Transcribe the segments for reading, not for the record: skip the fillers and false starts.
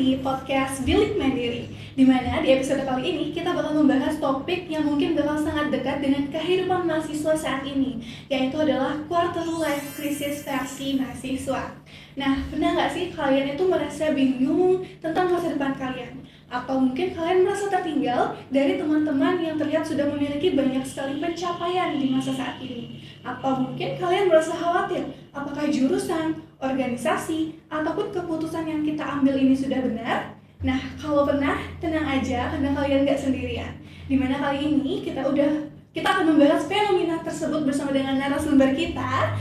di podcast Bilik Mandiri, di mana di episode kali ini kita bakal membahas topik yang mungkin bakal sangat dekat dengan kehidupan mahasiswa saat ini, yaitu adalah quarter life crisis versi mahasiswa. Nah, pernah nggak sih kalian itu merasa bingung tentang masa depan kalian? Atau mungkin kalian merasa tertinggal dari teman-teman yang terlihat sudah memiliki banyak sekali pencapaian di masa saat ini? Atau mungkin kalian merasa khawatir apakah jurusan, organisasi, ataupun keputusan yang kita ambil ini sudah benar? Nah, kalau pernah, tenang aja karena kalian nggak sendirian. Dimana kali ini kita akan membahas fenomena tersebut bersama dengan narasumber kita,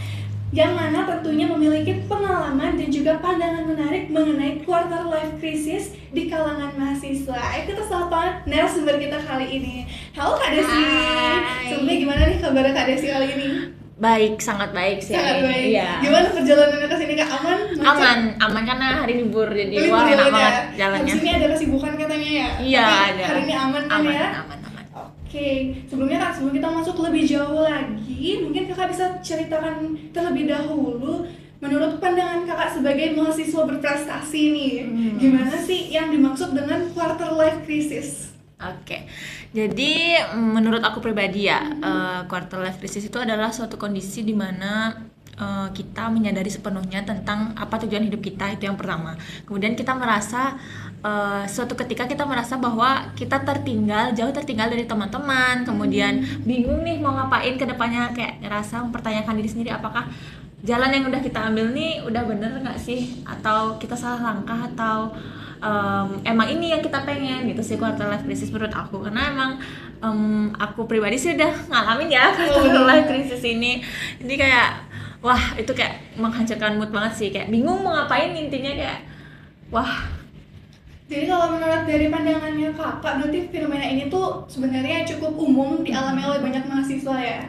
yang mana tentunya memiliki pengalaman dan juga pandangan menarik mengenai quarter life crisis di kalangan mahasiswa. Kita sapa narasumber kita kali ini. Halo Kak Desi. Sebelumnya gimana nih kabar Kak Desi kali ini? Baik, sangat baik sih. Sangat baik. Iya. Gimana perjalanannya ke sini Kak? Aman karena hari libur jadi wah enak banget jalannya. Habis ini ada kesibukan katanya ya? Iya, tapi ada. Hari ini aman kan ya? Aman. Oke, sebelum kita masuk lebih jauh lagi, mungkin kakak bisa ceritakan terlebih dahulu menurut pandangan kakak sebagai mahasiswa berprestasi nih, gimana sih yang dimaksud dengan quarter life crisis? Oke. Jadi menurut aku pribadi ya, quarter life crisis itu adalah suatu kondisi di mana kita menyadari sepenuhnya tentang apa tujuan hidup kita, itu yang pertama. Kemudian kita merasa suatu ketika kita merasa bahwa kita jauh tertinggal dari teman-teman, kemudian bingung nih mau ngapain ke depannya, kayak ngerasa mempertanyakan diri sendiri apakah jalan yang udah kita ambil nih udah bener nggak sih, atau kita salah langkah, atau emang ini yang kita pengen gitu sih quarter life crisis menurut aku. Karena emang aku pribadi sih udah ngalamin ya quarter life crisis ini, jadi kayak wah itu kayak menghancurkan mood banget sih, kayak bingung mau ngapain, intinya kayak wah. Jadi kalau menurut dari pandangannya kakak, berarti fenomena ini tuh sebenarnya cukup umum dialami oleh banyak mahasiswa ya.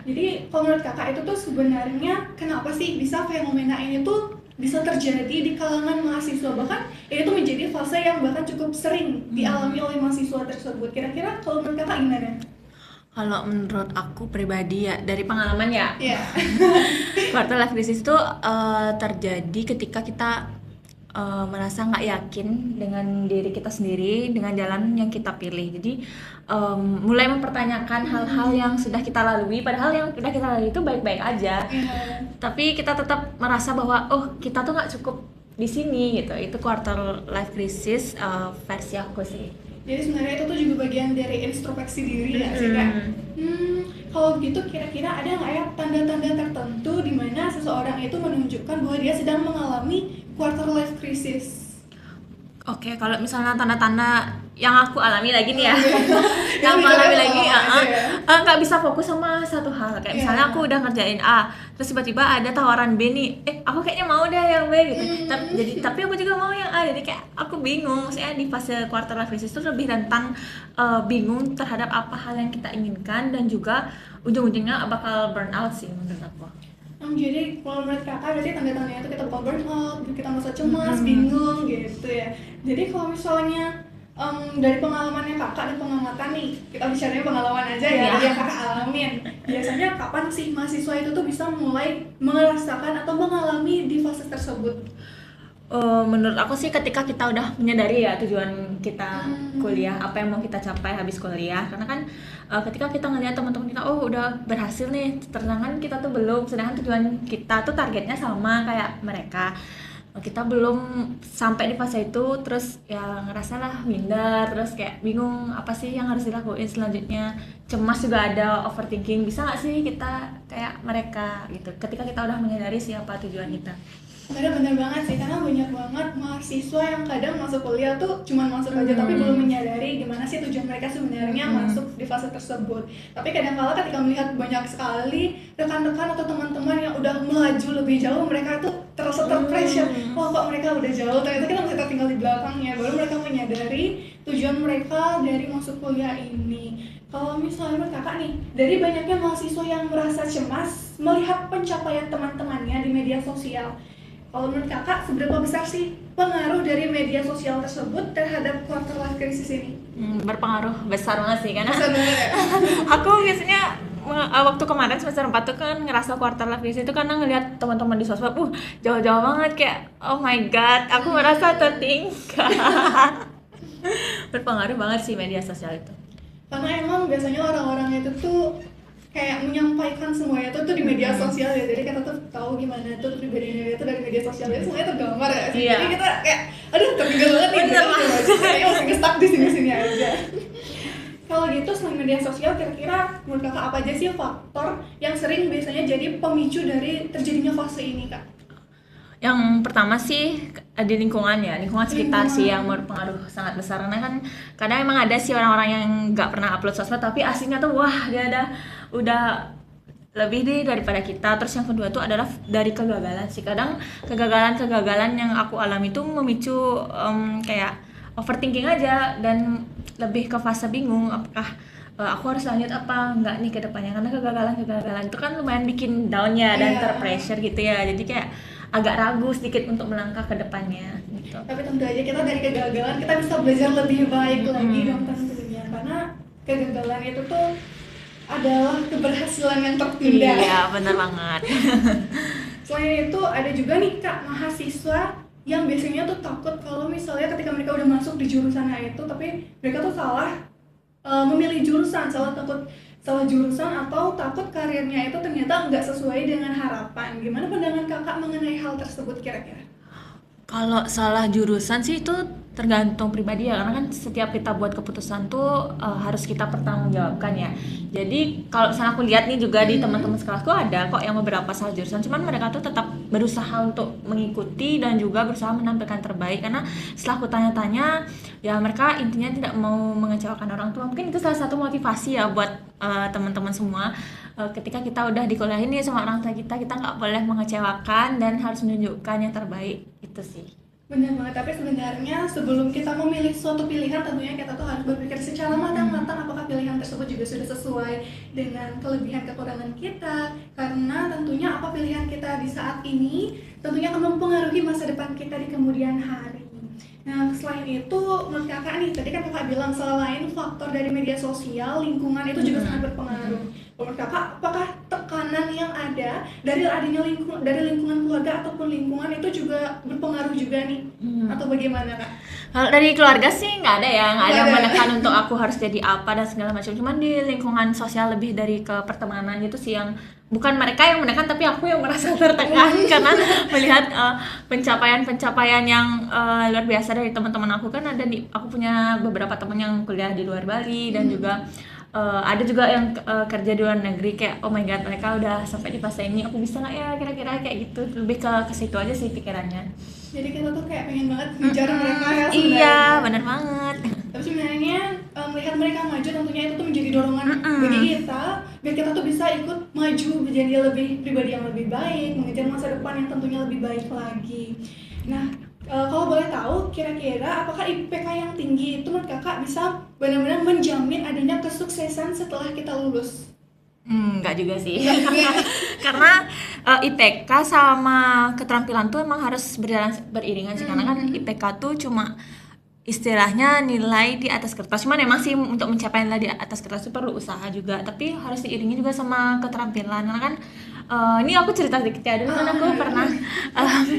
Jadi kalau menurut kakak itu tuh sebenarnya kenapa sih bisa fenomena ini tuh bisa terjadi di kalangan mahasiswa, bahkan ini tuh menjadi fase yang bahkan cukup sering dialami oleh mahasiswa tersebut. Kira-kira kalau menurut kakak gimana? Kalau menurut aku pribadi ya, dari pengalaman ya, quarter life crisis itu terjadi ketika kita merasa nggak yakin dengan diri kita sendiri, dengan jalan yang kita pilih. Jadi mulai mempertanyakan hal-hal yang sudah kita lalui, padahal yang sudah kita lalui itu baik-baik aja. Tapi kita tetap merasa bahwa kita tuh nggak cukup di sini gitu. Itu quarter life crisis versi aku sih. Jadi sebenarnya itu tuh juga bagian dari introspeksi diri ya sih Kak. Kalau gitu kira-kira ada nggak ya tanda-tanda tertentu di mana seseorang itu menunjukkan bahwa dia sedang mengalami quarter life crisis? Oke, kalau misalnya tanda-tanda yang aku alami lagi nih ya, yang aku alami lagi nggak bisa fokus sama satu hal. Kayak misalnya aku udah ngerjain A, terus tiba-tiba ada tawaran B nih, aku kayaknya mau deh yang B gitu. Tapi aku juga mau yang A, jadi kayak aku bingung. Maksudnya di fase quarter life crisis itu lebih rentan bingung terhadap apa hal yang kita inginkan, dan juga ujung-ujungnya bakal burn out sih menurut aku. Jadi kalau menurut kakak berarti tanda-tandanya itu kita bakal burn out, kita merasa cemas, bingung gitu ya. Jadi kalau misalnya dari pengalamannya kakak dan pengamatan nih, kita bicaranya pengalaman aja ya, yang kakak alamin. Biasanya kapan sih mahasiswa itu tuh bisa mulai merasakan atau mengalami di fase tersebut? Menurut aku sih ketika kita udah menyadari ya tujuan kita kuliah, apa yang mau kita capai habis kuliah. Karena kan ketika kita ngeliat teman-teman kita udah berhasil nih, sedangkan kita tuh belum, sedangkan tujuan kita tuh targetnya sama kayak mereka, kita belum sampai di fase itu, terus ya ngerasa lah minder, terus kayak bingung apa sih yang harus dilakuin selanjutnya, cemas juga ada, overthinking, bisa nggak sih kita kayak mereka gitu ketika kita udah menyadari siapa tujuan kita. Bener banget sih, karena banyak banget mahasiswa yang kadang masuk kuliah tuh cuma masuk aja tapi belum menyadari gimana sih tujuan mereka sebenarnya masuk di fase tersebut. Tapi kadang-kala ketika melihat banyak sekali rekan-rekan atau teman-teman yang udah melaju lebih jauh, mereka tuh terasa terpressure, wah kok mereka udah jauh, ternyata kita masih tertinggal di belakangnya. Baru mereka menyadari tujuan mereka dari masuk kuliah ini. Kalau misalnya menurut kakak nih, dari banyaknya mahasiswa yang merasa cemas melihat pencapaian teman-temannya di media sosial, kalau menurut kakak, seberapa besar sih pengaruh dari media sosial tersebut terhadap quarter life crisis ini? Berpengaruh besar banget sih, karena besar banget ya? aku biasanya waktu kemarin semester 4 tuh kan ngerasa quarter life crisis itu karena ngelihat teman-teman di sosmed jauh-jauh banget, kayak oh my god, aku merasa tertinggal. Berpengaruh banget sih media sosial itu. Karena emang biasanya orang-orang itu tuh kayak menyampaikan semuanya tuh di media sosial ya, jadi kita tuh tahu gimana tuh pribadinya itu dari media sosial itu semuanya tergambar ya sih. Iya. Jadi kita kayak aduh tertinggal banget nih, Bener gitu kayak masih nge-stuck di sini-sini aja. Kalau gitu selain media sosial, kira-kira menurut kakak apa aja sih faktor yang sering biasanya jadi pemicu dari terjadinya fase ini, Kak? Yang pertama sih di lingkungan sekitar sih yang berpengaruh sangat besar, karena kan kadang emang ada sih orang-orang yang nggak pernah upload sosmed tapi aslinya tuh wah dia udah lebih daripada kita. Terus yang kedua tuh adalah dari kegagalan sih, kadang kegagalan yang aku alami tuh memicu kayak overthinking aja dan lebih ke fase bingung apakah aku harus lanjut apa enggak nih ke depannya, karena kegagalan itu kan lumayan bikin down ya dan terpressure gitu ya, jadi kayak agak ragu sedikit untuk melangkah ke depannya gitu. Tapi tentu aja kita dari kegagalan kita bisa belajar lebih baik lagi dong tentunya, karena kegagalan itu tuh adalah keberhasilan yang tertunda. Iya, benar banget. Selain itu ada juga nih Kak, mahasiswa yang biasanya tuh takut kalau misalnya ketika mereka udah masuk di jurusan itu tapi mereka tuh salah memilih jurusan, takut salah jurusan atau takut karirnya itu ternyata nggak sesuai dengan harapan. Gimana pandangan kakak mengenai hal tersebut kira-kira? Kalau salah jurusan sih itu tergantung pribadi ya, karena kan setiap kita buat keputusan tuh harus kita pertanggungjawabkan ya. Jadi kalau misalnya aku lihat nih juga di teman-teman sekelasku ada kok yang beberapa salah jurusan, cuman mereka tuh tetap berusaha untuk mengikuti dan juga berusaha menampilkan terbaik, karena setelah aku tanya-tanya ya mereka intinya tidak mau mengecewakan orang tua. Mungkin itu salah satu motivasi ya buat teman-teman semua, ketika kita udah dikuliahin nih sama orang tua kita nggak boleh mengecewakan dan harus menunjukkan yang terbaik, itu sih. Benar banget, tapi sebenarnya sebelum kita memilih suatu pilihan tentunya kita tuh harus berpikir secara matang-matang apakah pilihan tersebut juga sudah sesuai dengan kelebihan kekurangan kita, karena tentunya apa pilihan kita di saat ini tentunya akan mempengaruhi masa depan kita di kemudian hari. Nah, selain itu menurut kakak nih, tadi kan kakak bilang selain faktor dari media sosial, lingkungan itu juga sangat berpengaruh. Menurut kakak, apakah tekanan yang ada dari adanya lingkungan keluarga ataupun lingkungan itu juga berpengaruh juga nih? Atau bagaimana Kak? Kalau dari keluarga sih nggak ada yang menekan untuk aku harus jadi apa dan segala macam. Cuman di lingkungan sosial lebih dari ke pertemanan itu sih yang bukan mereka yang menekan tapi aku yang merasa tertekan karena melihat pencapaian yang luar biasa dari teman-teman aku. Kan aku punya beberapa teman yang kuliah di luar Bali dan juga ada juga yang kerja di luar negeri, kayak oh my god mereka udah sampai di fase ini, aku bisa nggak ya kira-kira kayak gitu. Lebih ke situ aja sih pikirannya. Jadi kita tuh kayak pengen banget ngejar mereka ya sebenarnya. Iya, benar banget. Tapi sebenarnya melihat mereka maju tentunya itu tuh menjadi dorongan bagi kita biar kita tuh bisa ikut maju menjadi pribadi yang lebih baik, mengejar masa depan yang tentunya lebih baik lagi. Nah, kalau boleh tahu kira-kira apakah IPK yang tinggi itu menurut kakak bisa benar-benar menjamin adanya kesuksesan setelah kita lulus? Enggak juga sih. Karena IPK sama keterampilan tuh emang harus berjalan beriringan sih, karena kan IPK tuh cuma istilahnya nilai di atas kertas. Cuman emang sih untuk mencapai nilai di atas kertas itu perlu usaha juga, tapi harus diiringi juga sama keterampilan. Karena kan ini aku cerita sedikit ya, dulu kan aku pernah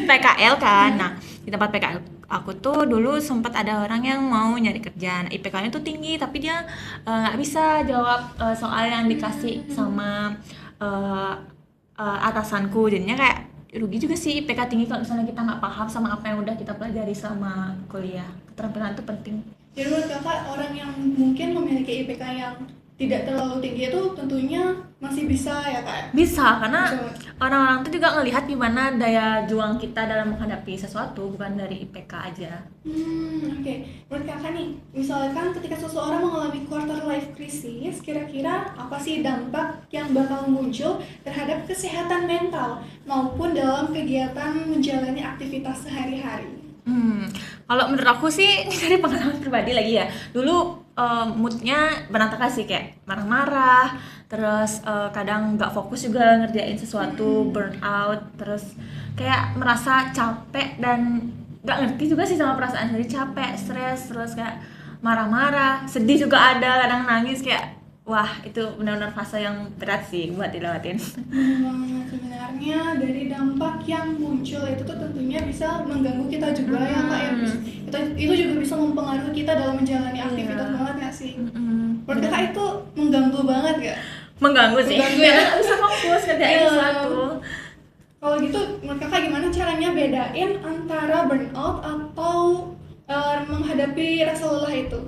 PKL kan. Nah, di tempat PKL aku tuh dulu sempat ada orang yang mau nyari kerja. Nah, IPK-nya tuh tinggi tapi dia nggak bisa jawab soal yang dikasih sama atasanku. Jadinya kayak rugi juga sih IPK tinggi kalau misalnya kita nggak paham sama apa yang udah kita pelajari selama kuliah. Keterampilan itu penting. Jadi menurut kakak orang yang mungkin memiliki IPK yang tidak terlalu tinggi itu tentunya masih bisa ya Kak? Bisa, karena orang-orang tuh juga ngelihat gimana daya juang kita dalam menghadapi sesuatu, bukan dari IPK aja. Oke. Menurut kakak nih, misalkan ketika seseorang mengalami quarter life crisis, kira-kira apa sih dampak yang bakal muncul terhadap kesehatan mental maupun dalam kegiatan menjalani aktivitas sehari-hari? Kalau menurut aku sih ini dari pengalaman pribadi lagi ya. Dulu moodnya berantakan sih, kayak marah-marah, terus kadang nggak fokus juga ngerjain sesuatu, burn out, terus kayak merasa capek dan nggak ngerti juga sih sama perasaan sendiri, capek, stres, terus kayak marah-marah, sedih juga ada, kadang nangis, kayak wah itu benar-benar fase yang berat sih buat dilewatin. Banget. Sebenarnya dari dampak yang muncul itu tuh tentunya bisa mengganggu kita juga ya Kak ya. Itu juga bisa mempengaruhi kita dalam menjalani aktivitas Iya. banget nggak sih? Menurut Benar. Kakak itu mengganggu banget gak? Mengganggu sih. Mengganggu ya? Nggak bisa fokus kerjain Iya. sesuatu. Kalau gitu menurut Kakak gimana caranya bedain antara burnout atau menghadapi rasa lelah itu?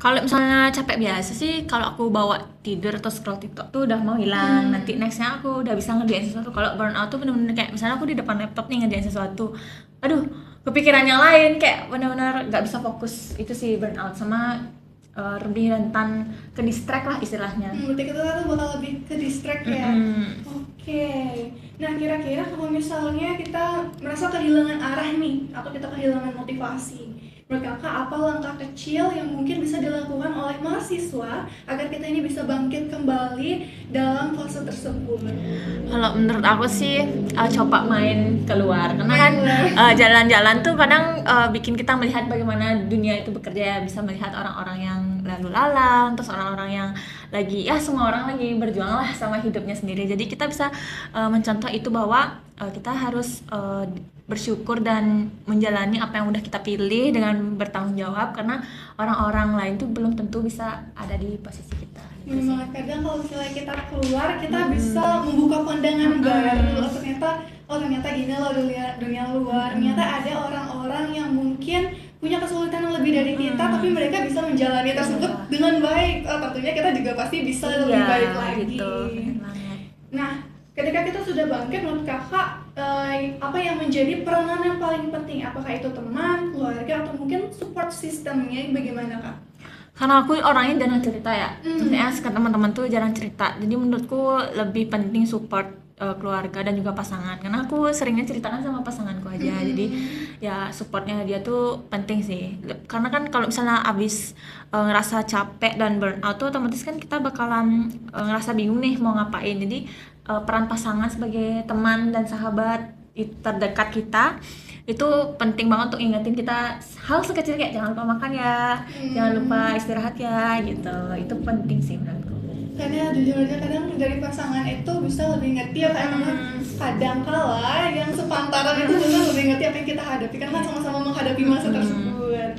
Kalau misalnya capek biasa sih, kalau aku bawa tidur atau scroll TikTok tuh udah mau hilang. Nanti nextnya aku udah bisa ngerjain sesuatu. Kalau burnout tuh bener-bener kayak misalnya aku di depan laptop nih ngerjain sesuatu, aduh kepikirannya lain, kayak bener-bener nggak bisa fokus. Itu sih burnout. Sama lebih rentan ke distract lah istilahnya. Berarti kita tuh bakal lebih ke distract ya. Oke. Nah, kira-kira kalau misalnya kita merasa kehilangan arah nih, atau kita kehilangan motivasi, menurut Kakak apa langkah kecil yang mungkin bisa dilakukan oleh mahasiswa agar kita ini bisa bangkit kembali dalam fase tersebut? Kalau menurut aku sih coba main keluar, karena Main kan keluar. jalan-jalan tuh kadang bikin kita melihat bagaimana dunia itu bekerja, bisa melihat orang-orang yang lalu lalang, terus orang-orang yang lagi semua orang lagi berjuang lah sama hidupnya sendiri. Jadi kita bisa mencontoh itu bahwa kita harus bersyukur dan menjalani apa yang udah kita pilih dengan bertanggung jawab, karena orang-orang lain tuh belum tentu bisa ada di posisi kita. Gitu sih. Memang kadang kalau misalnya kita keluar, kita bisa membuka pandangan baru. Ternyata gini loh dunia luar. Ternyata ada orang-orang yang mungkin punya kesulitan yang lebih dari kita, tapi mereka bisa menjalani tersebut dengan baik. Tentunya kita juga pasti bisa lebih baik lagi. Gitu. Bener banget. Nah, ketika kita sudah bangkit, menurut Kakak apa yang menjadi peranan yang paling penting? Apakah itu teman, keluarga, atau mungkin support sistemnya? Bagaimana Kak? Karena aku orangnya jarang cerita ya, maksudnya ke teman-teman tuh jarang cerita. Jadi menurutku lebih penting support keluarga dan juga pasangan, karena aku seringnya ceritakan sama pasanganku aja. Jadi ya supportnya dia tuh penting sih, karena kan kalau misalnya abis ngerasa capek dan burnout tuh otomatis kan kita bakalan ngerasa bingung nih mau ngapain. Jadi peran pasangan sebagai teman dan sahabat terdekat kita itu penting banget untuk ingetin kita hal sekecil kayak jangan lupa makan ya, jangan lupa istirahat ya, gitu. Itu penting sih menurutku. Karena jujur aja kadang dari pasangan itu bisa lebih ngerti ya Kak, karena kadang kala yang sepantaran itu bisa lebih ngerti apa yang kita hadapi, karena kan sama-sama menghadapi masa tersebut.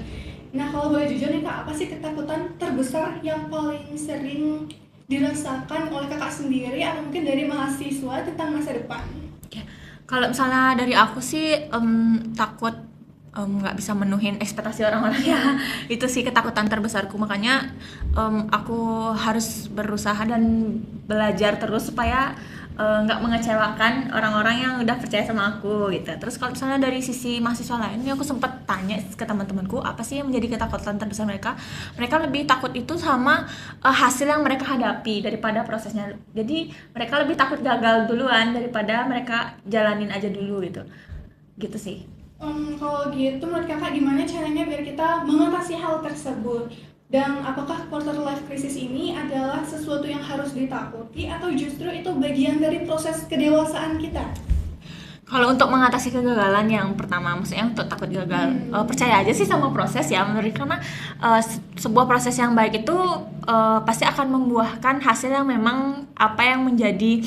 Nah, kalau boleh jujur nih Kak, apa sih ketakutan terbesar yang paling sering dirasakan oleh Kakak sendiri atau mungkin dari mahasiswa tentang masa depan? Ya, kalau misalnya dari aku sih takut nggak bisa menuhin ekspektasi orang-orang ya. Itu sih ketakutan terbesarku, makanya aku harus berusaha dan belajar terus supaya nggak mengecewakan orang-orang yang udah percaya sama aku gitu. Terus kalau misalnya dari sisi mahasiswa lain, aku sempat tanya ke teman-temanku apa sih yang menjadi ketakutan terbesar mereka. Mereka lebih takut itu sama hasil yang mereka hadapi daripada prosesnya. Jadi mereka lebih takut gagal duluan daripada mereka jalanin aja dulu gitu sih. Kalau gitu menurut Kakak gimana caranya biar kita mengatasi hal tersebut? Dan apakah quarter life crisis ini adalah sesuatu yang harus ditakuti atau justru itu bagian dari proses kedewasaan kita? Kalau untuk mengatasi kegagalan, yang pertama maksudnya untuk takut gagal, percaya aja sih sama proses ya menurut, karena sebuah proses yang baik itu pasti akan membuahkan hasil yang memang apa yang menjadi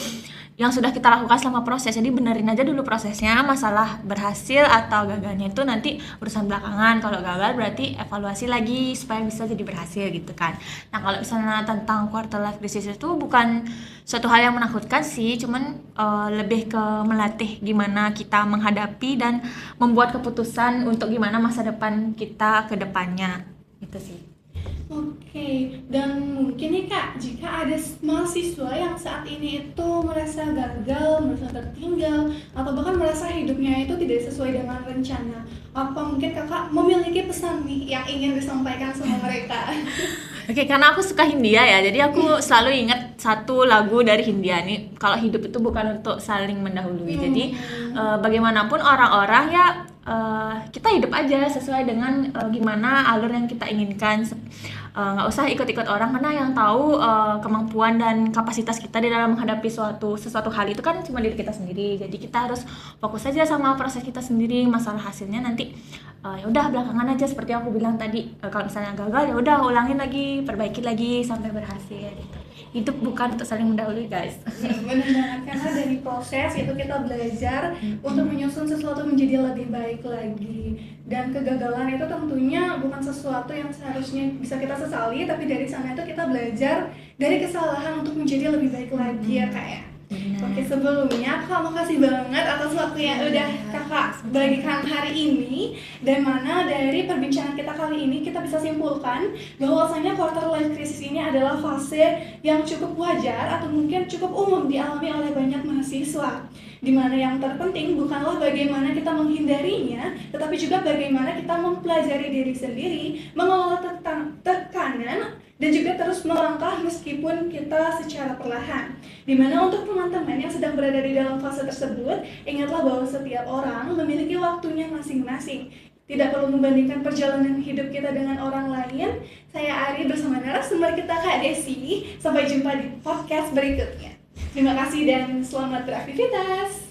yang sudah kita lakukan selama proses. Jadi benerin aja dulu prosesnya, masalah berhasil atau gagalnya itu nanti urusan belakangan. Kalau gagal berarti evaluasi lagi supaya bisa jadi berhasil gitu kan. Nah, kalau misalnya tentang quarter life crisis itu bukan suatu hal yang menakutkan sih, cuman lebih ke melatih gimana kita menghadapi dan membuat keputusan untuk gimana masa depan kita ke depannya. Itu sih. Oke, dan mungkin nih Kak, jika ada mahasiswa yang saat ini itu merasa gagal, merasa tertinggal, atau bahkan merasa hidupnya itu tidak sesuai dengan rencana, apa mungkin Kakak memiliki pesan nih yang ingin disampaikan sama mereka? Oke, karena aku suka Hindia ya, jadi aku selalu ingat satu lagu dari Hindia nih, kalau hidup itu bukan untuk saling mendahului. Jadi bagaimanapun orang-orang ya, kita hidup aja sesuai dengan gimana alur yang kita inginkan. Nggak usah ikut-ikut orang, karena yang tahu kemampuan dan kapasitas kita di dalam menghadapi sesuatu hal itu kan cuma diri kita sendiri. Jadi kita harus fokus aja sama proses kita sendiri. Masalah hasilnya nanti ya udah belakangan aja, seperti aku bilang tadi. Kalau misalnya gagal ya udah ulangin lagi, perbaiki lagi sampai berhasil gitu. hidup bukan untuk saling mendahului guys. Benar banget, karena dari proses itu kita belajar untuk menyusun sesuatu menjadi lebih baik lagi. Dan kegagalan itu tentunya bukan sesuatu yang seharusnya bisa kita sesali, tapi dari sana itu kita belajar dari kesalahan untuk menjadi lebih baik lagi ya Kak ya. Oke, sebelumnya Kak makasih banget atas waktu yang udah Kakak bagikan hari ini, dan mana dari perbincangan kita kali ini kita bisa simpulkan bahwasanya quarter life crisis ini adalah fase yang cukup wajar atau mungkin cukup umum dialami oleh banyak mahasiswa, dimana yang terpenting bukanlah bagaimana kita menghindarinya, tetapi juga bagaimana kita mempelajari diri sendiri, mengelola tekanan, dan juga terus melangkah meskipun kita secara perlahan. Dimana untuk teman-teman yang sedang berada di dalam fase tersebut, ingatlah bahwa setiap orang memiliki waktunya masing-masing. Tidak perlu membandingkan perjalanan hidup kita dengan orang lain. Saya Ari bersama narasumber kita Kak Desi. Sampai jumpa di podcast berikutnya. Terima kasih dan selamat beraktivitas.